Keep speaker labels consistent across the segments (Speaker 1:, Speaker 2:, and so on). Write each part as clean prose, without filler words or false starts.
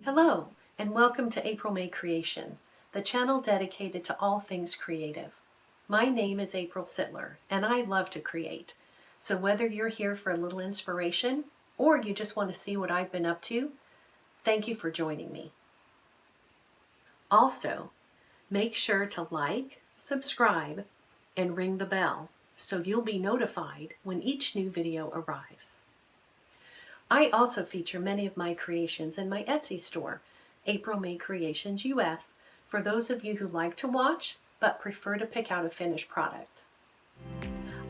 Speaker 1: Hello, and welcome to April May Creations, the channel dedicated to all things creative. My name is April Sittler, and I love to create. So whether you're here for a little inspiration, or you just want to see what I've been up to, thank you for joining me. Also, make sure to like, subscribe, and ring the bell so you'll be notified when each new video arrives. I also feature many of my creations in my Etsy store, April May Creations US, for those of you who like to watch but prefer to pick out a finished product.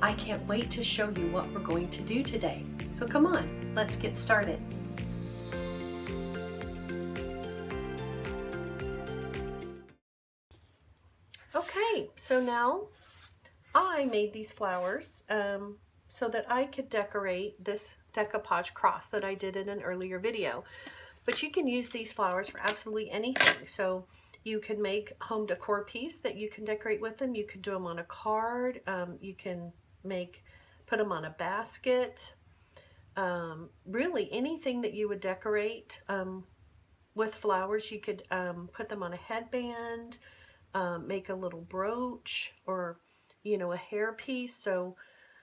Speaker 1: I can't wait to show you what we're going to do today, so come on, let's get started. Okay, so now I made these flowers so that I could decorate this decoupage cross that I did in an earlier video. But you can use these flowers for absolutely anything. So you can make home decor piece that you can decorate with them. You can do them on a card. You can put them on a basket. Really anything that you would decorate with flowers. You could put them on a headband, make a little brooch, or a hair piece. So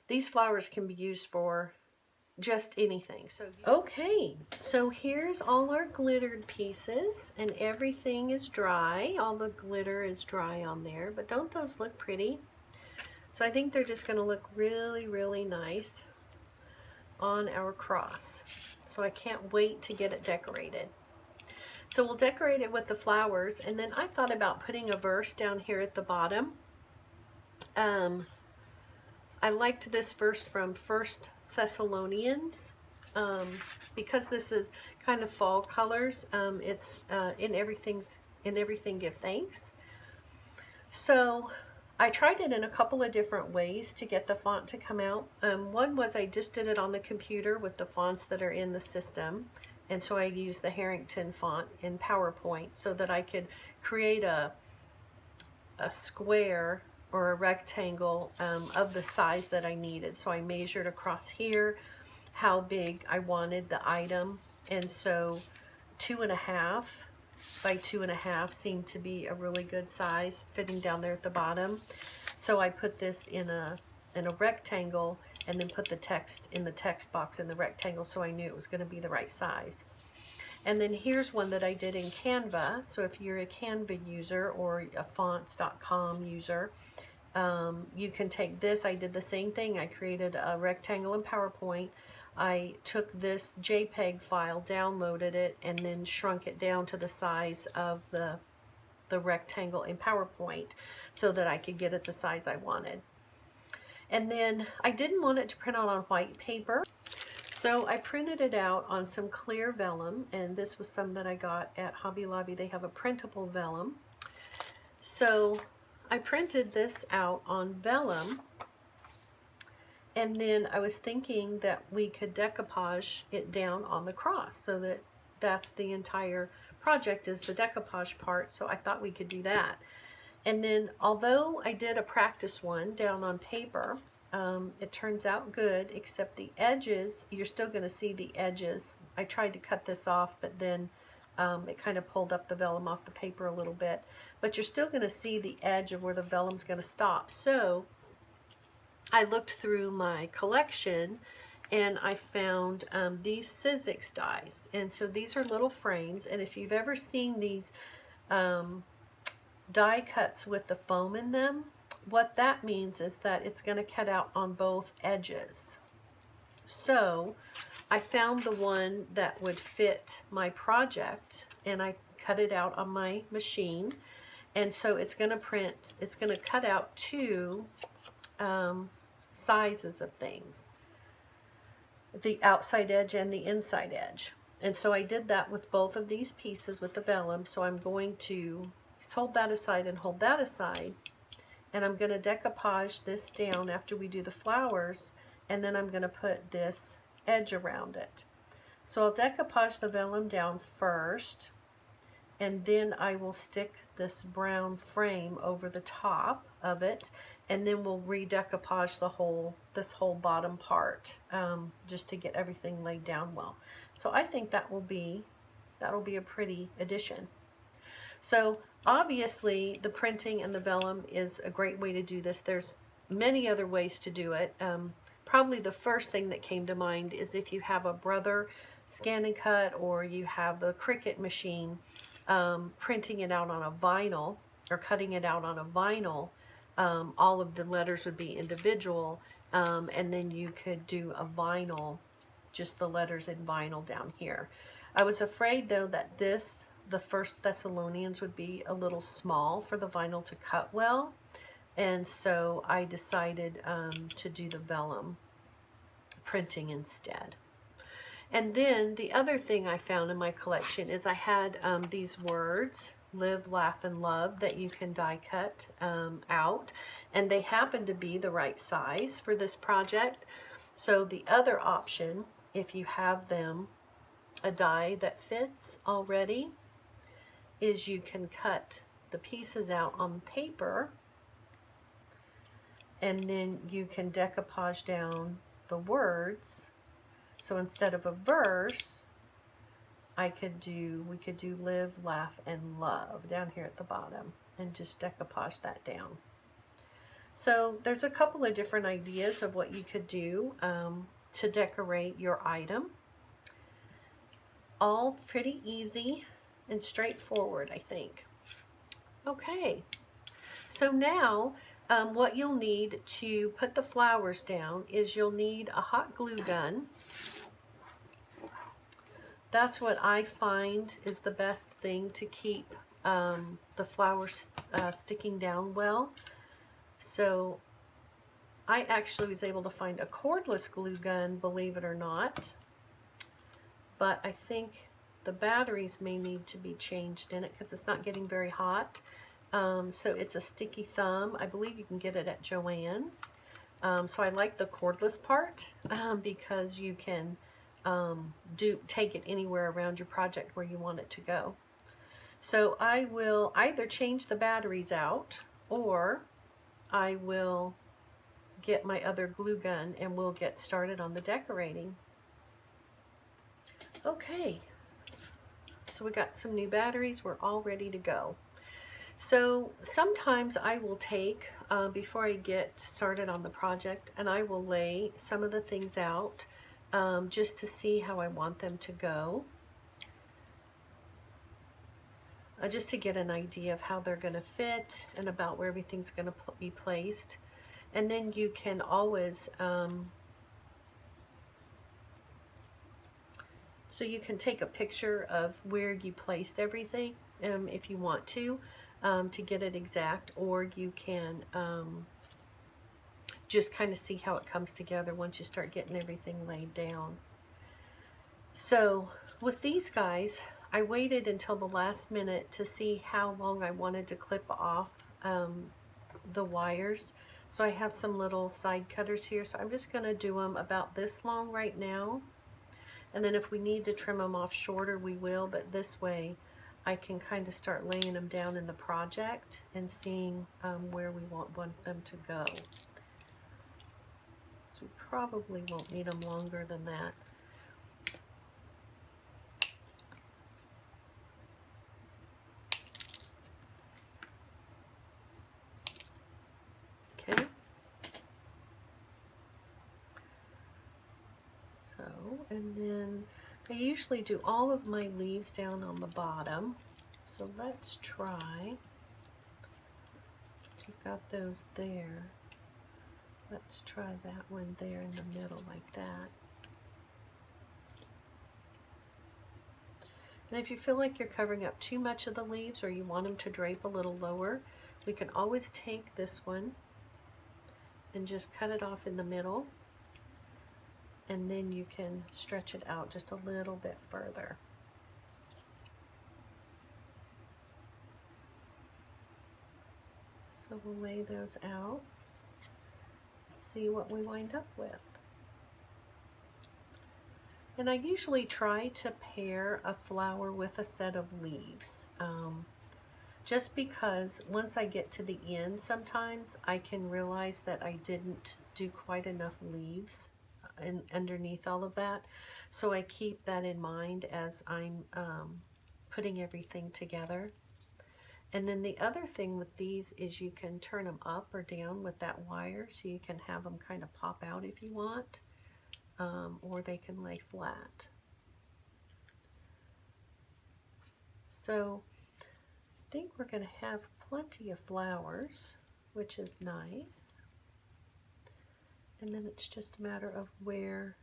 Speaker 1: these flowers can be used for just anything. Okay, so here's all our glittered pieces, and everything is dry. All the glitter is dry on there, but don't those look pretty? So I think they're just going to look really, really nice on our cross. So I can't wait to get it decorated. So we'll decorate it with the flowers, and then I thought about putting a verse down here at the bottom. I liked this verse from 1 Thessalonians because this is kind of fall colors. It's in everything give thanks. So I tried it in a couple of different ways to get the font to come out. One was I just did it on the computer with the fonts that are in the system. And so I used the Harrington font in PowerPoint so that I could create a square or a rectangle of the size that I needed. So I measured across here how big I wanted the item. And so 2.5 by 2.5 seemed to be a really good size fitting down there at the bottom. So I put this in a rectangle and then put the text in the text box in the rectangle so I knew it was going to be the right size. And then here's one that I did in Canva. So if you're a Canva user or a fonts.com user, you can take this. I did the same thing. I created a rectangle in PowerPoint. I took this JPEG file, downloaded it, and then shrunk it down to the size of the rectangle in PowerPoint so that I could get it the size I wanted. And then I didn't want it to print out on white paper, so I printed it out on some clear vellum, and this was some that I got at Hobby Lobby. They have a printable vellum. So I printed this out on vellum, and then I was thinking that we could decoupage it down on the cross so that that's the entire project, is the decoupage part. So I thought we could do that. And then although I did a practice one down on paper, it turns out good, except the edges, you're still going to see the edges. I tried to cut this off, but then it kind of pulled up the vellum off the paper a little bit. But you're still going to see the edge of where the vellum's going to stop. So I looked through my collection and I found these Sizzix dies. And so these are little frames, and if you've ever seen these die cuts with the foam in them, what that means is that it's going to cut out on both edges. So I found the one that would fit my project, and I cut it out on my machine. And so it's going to cut out two sizes of things, the outside edge and the inside edge. And so I did that with both of these pieces with the vellum. So I'm going to hold that aside and hold that aside, and I'm going to decoupage this down after we do the flowers, and then I'm going to put this edge around it. So I'll decoupage the vellum down first, and then I will stick this brown frame over the top of it, and then we'll redecoupage this whole bottom part, just to get everything laid down well. So I think that'll be a pretty addition. So obviously the printing and the vellum is a great way to do this. There's many other ways to do it. Probably the first thing that came to mind is if you have a Brother scan and cut, or you have the Cricut machine, printing it out on a vinyl or cutting it out on a vinyl. All of the letters would be individual, and then you could do a vinyl, just the letters in vinyl down here. I was afraid though that the First Thessalonians would be a little small for the vinyl to cut well, and so I decided to do the vellum printing instead. And then the other thing I found in my collection is I had these words, live, laugh, and love, that you can die cut out, and they happen to be the right size for this project. So the other option, if you have them a die that fits already, is you can cut the pieces out on paper, and then you can decoupage down the words. So instead of a verse, we could do live, laugh, and love down here at the bottom, and just decoupage that down. So there's a couple of different ideas of what you could do to decorate your item. All pretty easy and straightforward, I think. Okay, so now what you'll need to put the flowers down is you'll need a hot glue gun. That's what I find is the best thing to keep the flowers sticking down well. So I actually was able to find a cordless glue gun, believe it or not, but I think the batteries may need to be changed in it because it's not getting very hot. So it's a sticky thumb. I believe you can get it at Joann's. So I like the cordless part because you can take it anywhere around your project where you want it to go. So I will either change the batteries out, or I will get my other glue gun and we'll get started on the decorating. Okay, so we got some new batteries. We're all ready to go. So sometimes I will take, before I get started on the project, and I will lay some of the things out just to see how I want them to go. Just to get an idea of how they're going to fit and about where everything's going to be placed. And then you can always, so you can take a picture of where you placed everything if you want to get it exact, or you can just kind of see how it comes together once you start getting everything laid down. So with these guys, I waited until the last minute to see how long I wanted to clip off the wires. So I have some little side cutters here, so I'm just going to do them about this long right now. And then if we need to trim them off shorter, we will, but this way I can kind of start laying them down in the project and seeing where we want them to go. So we probably won't need them longer than that. Okay. So, and then I usually do all of my leaves down on the bottom. So let's try. We've got those there. Let's try that one there in the middle like that. And if you feel like you're covering up too much of the leaves, or you want them to drape a little lower, we can always take this one and just cut it off in the middle, and then you can stretch it out just a little bit further. So we'll lay those out, see what we wind up with. And I usually try to pair a flower with a set of leaves. just because once I get to the end, sometimes I can realize that I didn't do quite enough leaves and underneath all of that. So I keep that in mind as I'm putting everything together. And then the other thing with these is you can turn them up or down with that wire, so you can have them kind of pop out if you want, or they can lay flat. So I think we're going to have plenty of flowers, which is nice. And then it's just a matter of where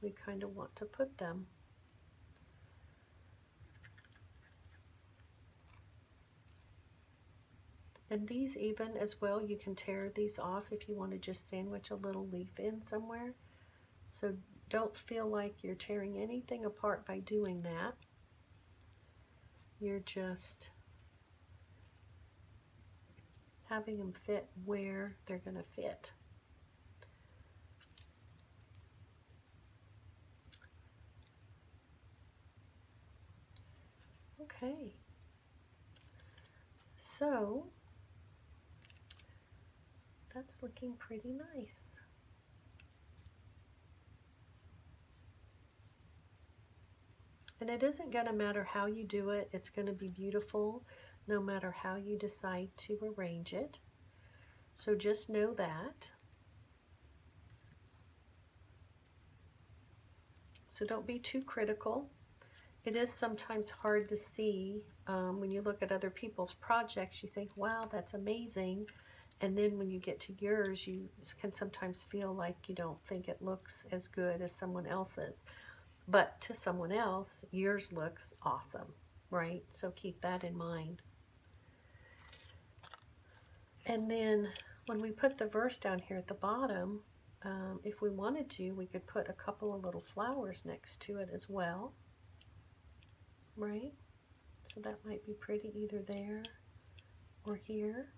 Speaker 1: we kind of want to put them. And these even as well, you can tear these off if you want to just sandwich a little leaf in somewhere. So don't feel like you're tearing anything apart by doing that. You're just having them fit where they're going to fit. Okay. So that's looking pretty nice. And it isn't going to matter how you do it. It's going to be beautiful no matter how you decide to arrange it. So just know that. So don't be too critical. It is sometimes hard to see when you look at other people's projects. You think, wow, that's amazing. And then when you get to yours, you can sometimes feel like you don't think it looks as good as someone else's. But to someone else, yours looks awesome, right? So keep that in mind. And then when we put the verse down here at the bottom, if we wanted to, we could put a couple of little flowers next to it as well, right? So that might be pretty either there or here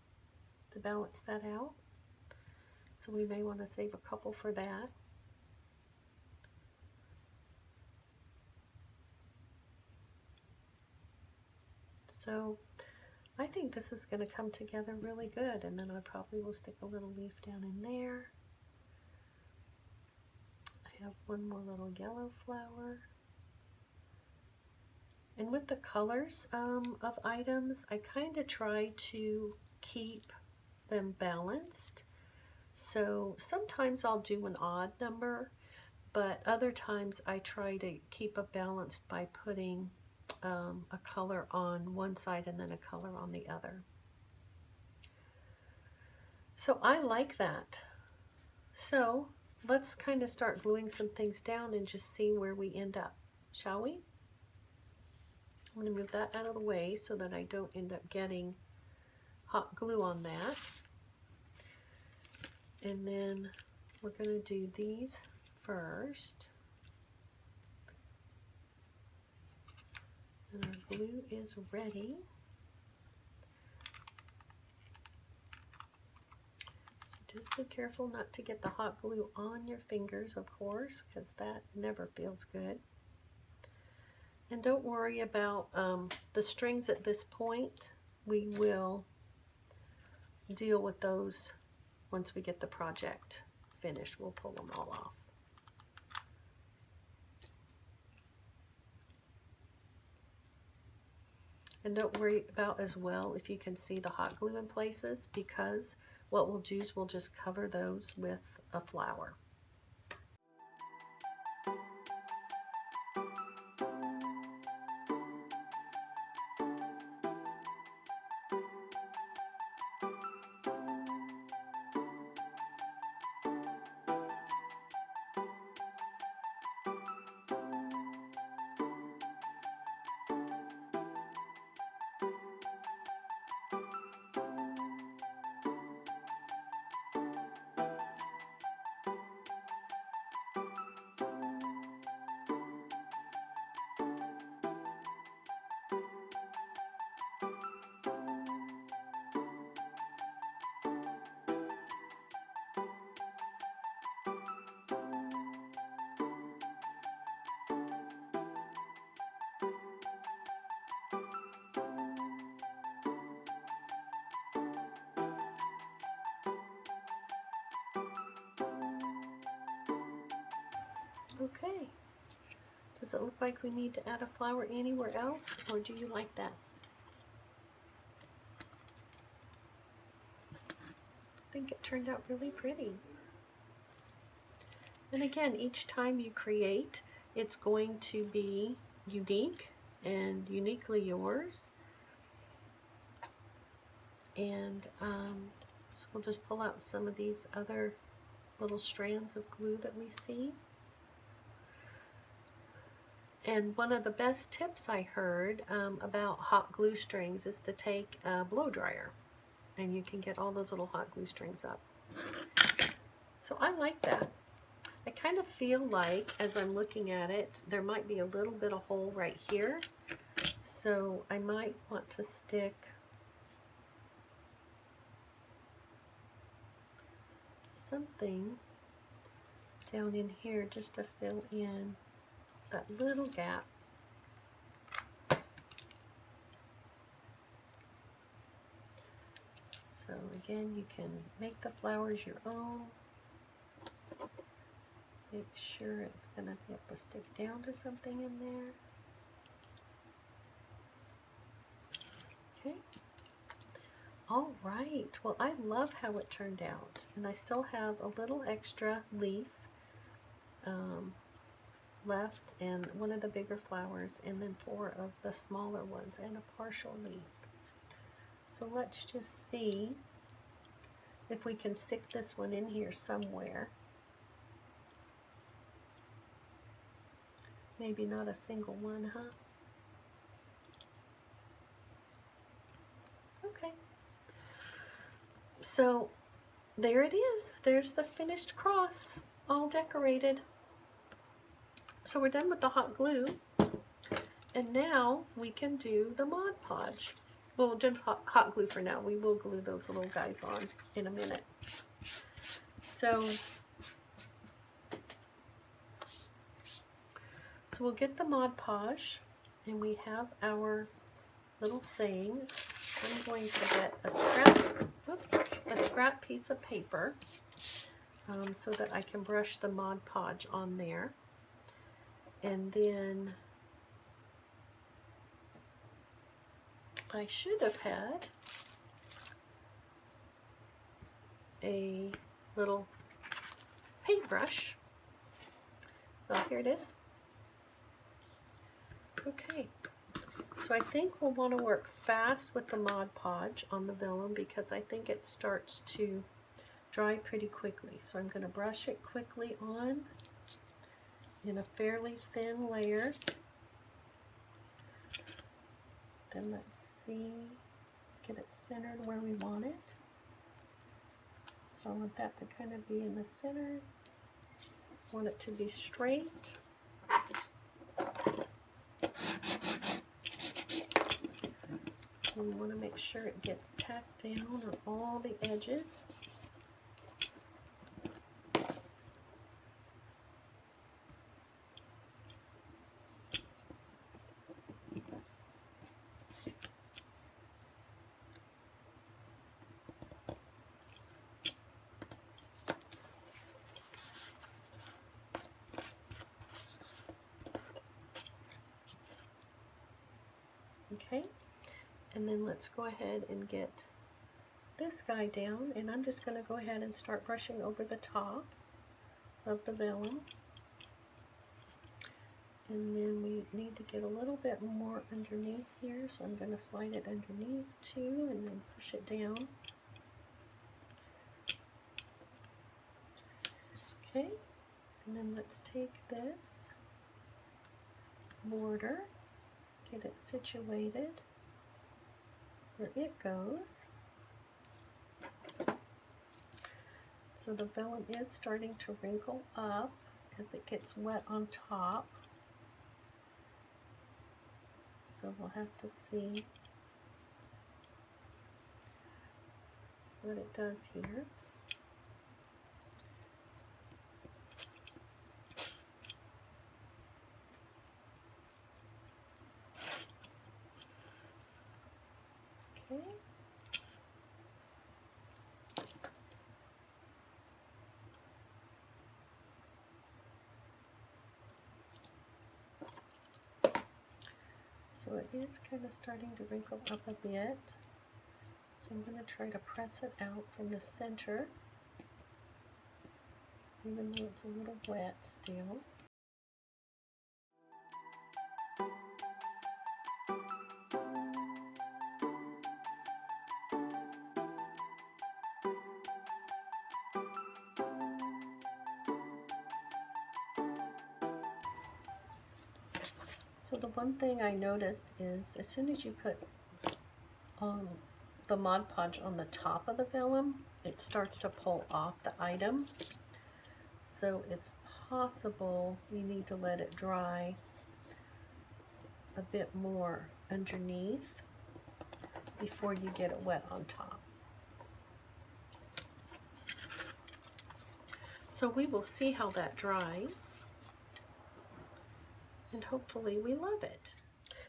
Speaker 1: to balance that out. So we may want to save a couple for that. So I think this is going to come together really good, and then I probably will stick a little leaf down in there. I have one more little yellow flower. And with the colors of items, I kind of try to keep them balanced. So sometimes I'll do an odd number, but other times I try to keep it balanced by putting a color on one side and then a color on the other. So I like that. So let's kind of start gluing some things down and just see where we end up, shall we? I'm going to move that out of the way so that I don't end up getting hot glue on that. And then we're going to do these first. And our glue is ready. So just be careful not to get the hot glue on your fingers, of course, because that never feels good. And don't worry about the strings at this point. We will deal with those once we get the project finished. We'll pull them all off. And don't worry about as well if you can see the hot glue in places, because what we'll do is we'll just cover those with a flower. Okay. Does it look like we need to add a flower anywhere else, or do you like that? I think it turned out really pretty. And again, each time you create, it's going to be unique and uniquely yours. And so we'll just pull out some of these other little strands of glue that we see. And one of the best tips I heard about hot glue strings is to take a blow dryer, and you can get all those little hot glue strings up. So I like that. I kind of feel like, as I'm looking at it, there might be a little bit of hole right here. So I might want to stick something down in here just to fill in that little gap. So again, you can make the flowers your own. Make sure it's going to be able to stick down to something in there. Okay. All right. Well, I love how it turned out. And I still have a little extra leaf left, and one of the bigger flowers, and then 4 of the smaller ones, and a partial leaf. So let's just see if we can stick this one in here somewhere. Maybe not a single one, huh? Okay. So there it is. There's the finished cross, all decorated. So we're done with the hot glue. And now we can do the Mod Podge. Well, we'll do hot glue for now. We will glue those little guys on in a minute. So we'll get the Mod Podge, and we have our little saying. I'm going to get a scrap piece of paper so that I can brush the Mod Podge on there. And then I should have had a little paintbrush. So here it is. Okay, so I think we'll want to work fast with the Mod Podge on the vellum because I think it starts to dry pretty quickly. So I'm going to brush it quickly on in a fairly thin layer. Then let's see, get it centered where we want it. So I want that to kind of be in the center. I want it to be straight. We want to make sure it gets tacked down on all the edges. Okay. And then let's go ahead and get this guy down, and I'm just going to go ahead and start brushing over the top of the vellum. And then we need to get a little bit more underneath here, so I'm going to slide it underneath too, and then push it down. Okay, and then let's take this border, get it situated where it goes. So the vellum is starting to wrinkle up as it gets wet on top. So we'll have to see what it does here. Okay. So it is kind of starting to wrinkle up a bit. So I'm going to try to press it out from the center, even though it's a little wet still. So the one thing I noticed is as soon as you put the Mod Podge on the top of the vellum, it starts to pull off the item. So it's possible you need to let it dry a bit more underneath before you get it wet on top. So we will see how that dries, and hopefully we love it.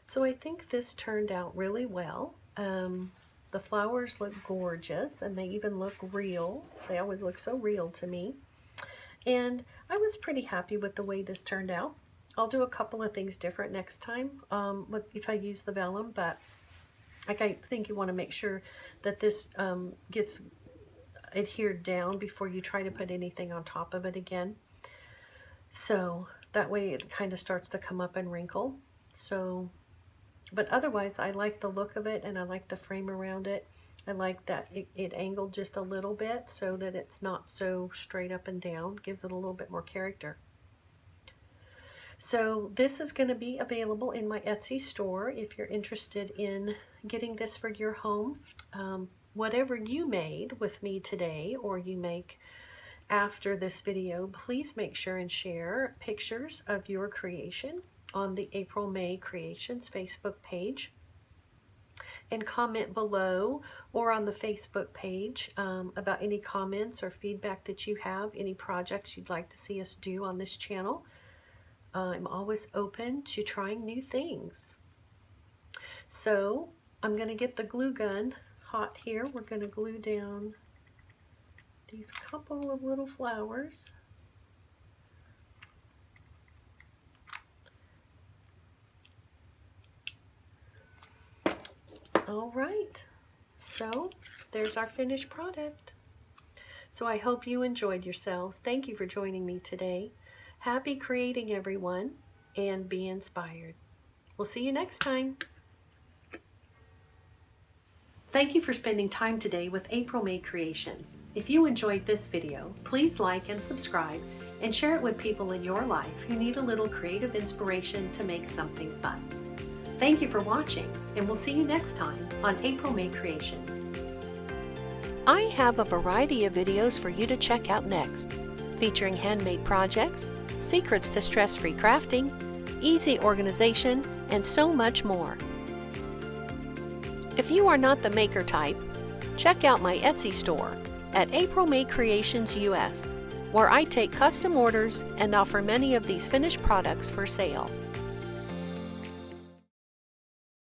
Speaker 1: So I think this turned out really well. The flowers look gorgeous, and they even look real. They always look so real to me. And I was pretty happy with the way this turned out. I'll do a couple of things different next time if I use the vellum, but I think you want to make sure that this gets adhered down before you try to put anything on top of it again. So that way it kind of starts to come up and wrinkle. So, but otherwise I like the look of it, and I like the frame around it. I like that it angled just a little bit so that it's not so straight up and down. Gives it a little bit more character. So this is going to be available in my Etsy store if you're interested in getting this for your home. Whatever you made with me today, or you make after this video, please make sure and share pictures of your creation on the April May Creations Facebook page, and comment below or on the Facebook page about any comments or feedback that you have, any projects you'd like to see us do on this channel. I'm always open to trying new things. So I'm going to get the glue gun hot here. We're going to glue down these couple of little flowers. All right, so there's our finished product. So I hope you enjoyed yourselves. Thank you for joining me today. Happy creating, everyone, and be inspired. We'll see you next time. Thank you for spending time today with April May Creations. If you enjoyed this video, please like and subscribe, and share it with people in your life who need a little creative inspiration to make something fun. Thank you for watching, and we'll see you next time on April May Creations. I have a variety of videos for you to check out next, featuring handmade projects, secrets to stress-free crafting, easy organization, and so much more. If you are not the maker type, check out my Etsy store at April May Creations US, where I take custom orders and offer many of these finished products for sale.